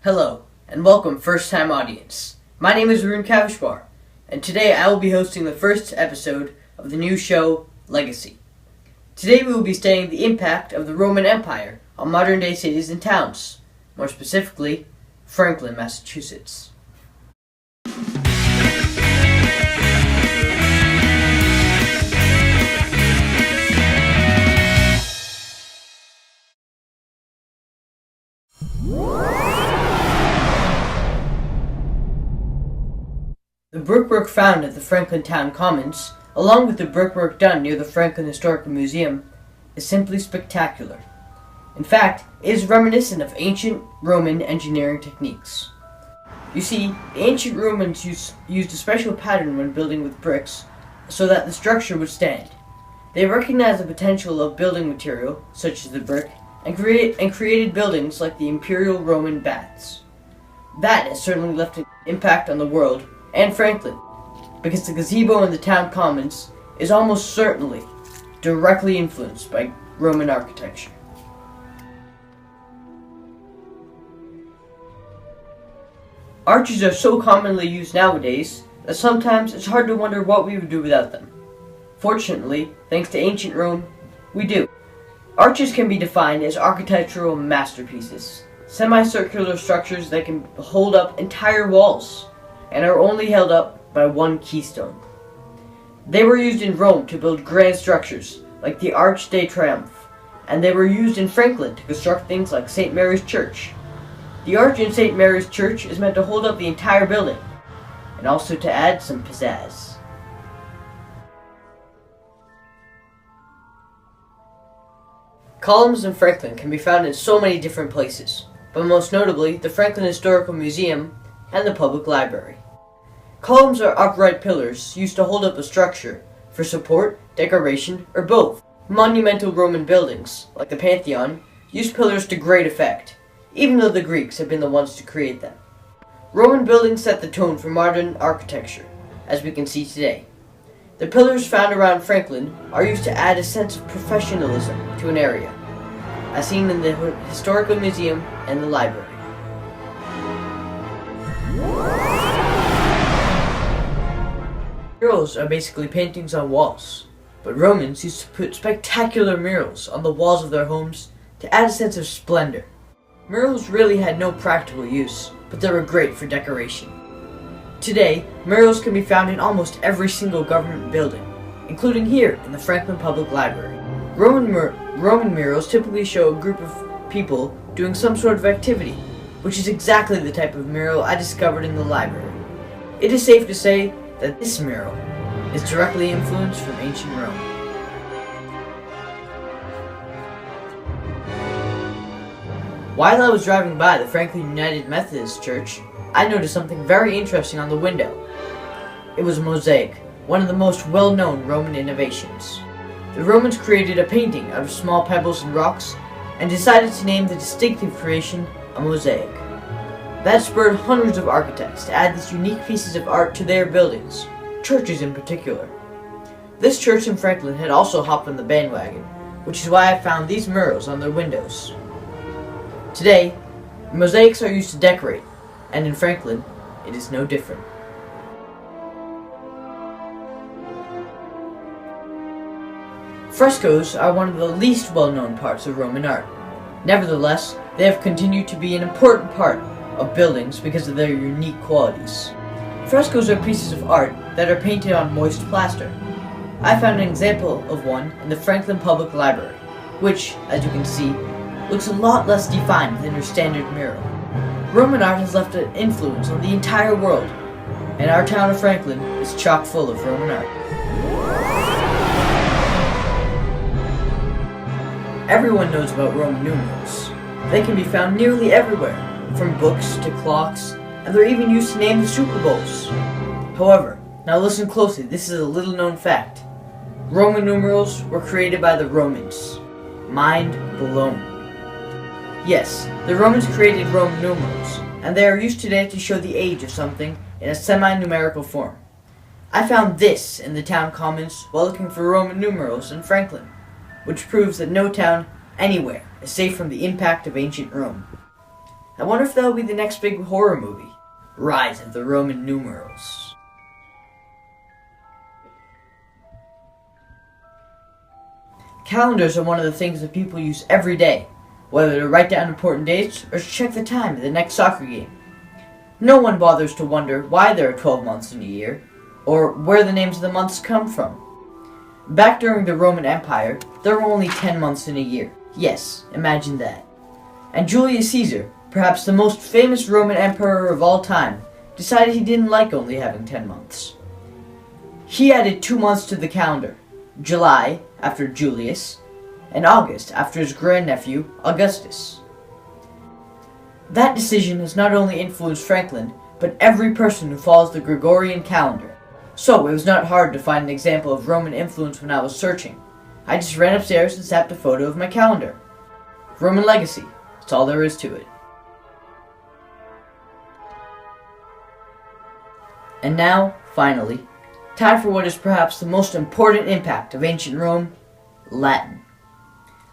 Hello, and welcome first-time audience. My name is Arun Kavishwar, and today I will be hosting the first episode of the new show, Legacy. Today we will be studying the impact of the Roman Empire on modern-day cities and towns, more specifically, Franklin, Massachusetts. The brickwork found at the Franklin Town Commons, along with the brickwork done near the Franklin Historical Museum, is simply spectacular. In fact, it is reminiscent of ancient Roman engineering techniques. You see, the ancient Romans used a special pattern when building with bricks so that the structure would stand. They recognized the potential of building material, such as the brick, and created buildings like the Imperial Roman Baths. That has certainly left an impact on the world and Franklin, because the gazebo in the town commons is almost certainly directly influenced by Roman architecture. Arches are so commonly used nowadays that sometimes it's hard to wonder what we would do without them. Fortunately, thanks to ancient Rome, we do. Arches can be defined as architectural masterpieces, semicircular structures that can hold up entire walls and are only held up by one keystone. They were used in Rome to build grand structures like the Arch de Triomphe, and they were used in Franklin to construct things like St. Mary's Church. The arch in St. Mary's Church is meant to hold up the entire building, and also to add some pizzazz. Columns in Franklin can be found in so many different places, but most notably the Franklin Historical Museum and the Public Library. Columns are upright pillars used to hold up a structure for support, decoration, or both. Monumental Roman buildings, like the Pantheon, used pillars to great effect, even though the Greeks had been the ones to create them. Roman buildings set the tone for modern architecture, as we can see today. The pillars found around Franklin are used to add a sense of professionalism to an area, as seen in the Historical Museum and the library. Murals are basically paintings on walls, but Romans used to put spectacular murals on the walls of their homes to add a sense of splendor. Murals really had no practical use, but they were great for decoration. Today, murals can be found in almost every single government building, including here in the Franklin Public Library. Roman murals typically show a group of people doing some sort of activity, which is exactly the type of mural I discovered in the library. It is safe to say that this mural is directly influenced from ancient Rome. While I was driving by the Franklin United Methodist Church, I noticed something very interesting on the window. It was a mosaic, one of the most well-known Roman innovations. The Romans created a painting out of small pebbles and rocks and decided to name the distinctive creation a mosaic. That spurred hundreds of architects to add these unique pieces of art to their buildings, churches in particular. This church in Franklin had also hopped on the bandwagon, which is why I found these murals on their windows. Today, mosaics are used to decorate, and in Franklin, it is no different. Frescoes are one of the least well-known parts of Roman art. Nevertheless, they have continued to be an important part of buildings because of their unique qualities. Frescoes are pieces of art that are painted on moist plaster. I found an example of one in the Franklin Public Library, which, as you can see, looks a lot less defined than your standard mural. Roman art has left an influence on the entire world, and our town of Franklin is chock full of Roman art. Everyone knows about Roman numerals. They can be found nearly everywhere, from books to clocks, and they're even used to name the Super Bowls. However, now listen closely, this is a little known fact. Roman numerals were created by the Romans. Mind blown. Yes, the Romans created Roman numerals, and they are used today to show the age of something in a semi-numerical form. I found this in the town commons while looking for Roman numerals in Franklin, which proves that no town anywhere is safe from the impact of ancient Rome. I wonder if that'll be the next big horror movie. Rise of the Roman numerals. Calendars are one of the things that people use every day, whether to write down important dates or to check the time of the next soccer game. No one bothers to wonder why there are 12 months in a year, or where the names of the months come from. Back during the Roman Empire, there were only 10 months in a year. Yes, imagine that. And Julius Caesar, perhaps the most famous Roman emperor of all time, decided he didn't like only having 10 months. He added 2 months to the calendar, July after Julius, and August after his grandnephew Augustus. That decision has not only influenced Franklin, but every person who follows the Gregorian calendar. So it was not hard to find an example of Roman influence when I was searching. I just ran upstairs and snapped a photo of my calendar. Roman legacy, that's all there is to it. And now, finally, time for what is perhaps the most important impact of ancient Rome, Latin.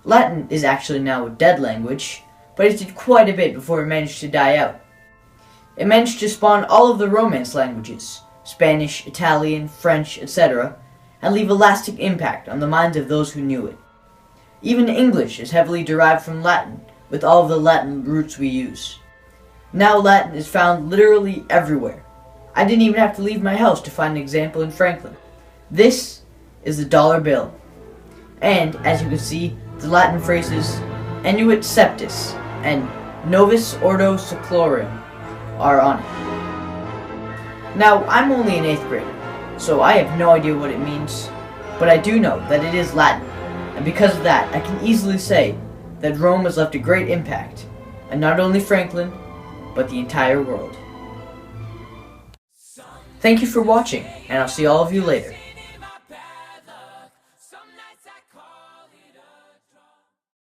Latin is actually now a dead language, but it did quite a bit before it managed to die out. It managed to spawn all of the Romance languages, Spanish, Italian, French, etc., and leave a lasting impact on the minds of those who knew it. Even English is heavily derived from Latin, with all of the Latin roots we use. Now Latin is found literally everywhere. I didn't even have to leave my house to find an example in Franklin. This is the dollar bill. And, as you can see, the Latin phrases Enuit Septis and Novus Ordo Seclorum are on it. Now, I'm only an 8th grader, so I have no idea what it means, but I do know that it is Latin, and because of that, I can easily say that Rome has left a great impact, and not only Franklin, but the entire world. Thank you for watching, and I'll see all of you later.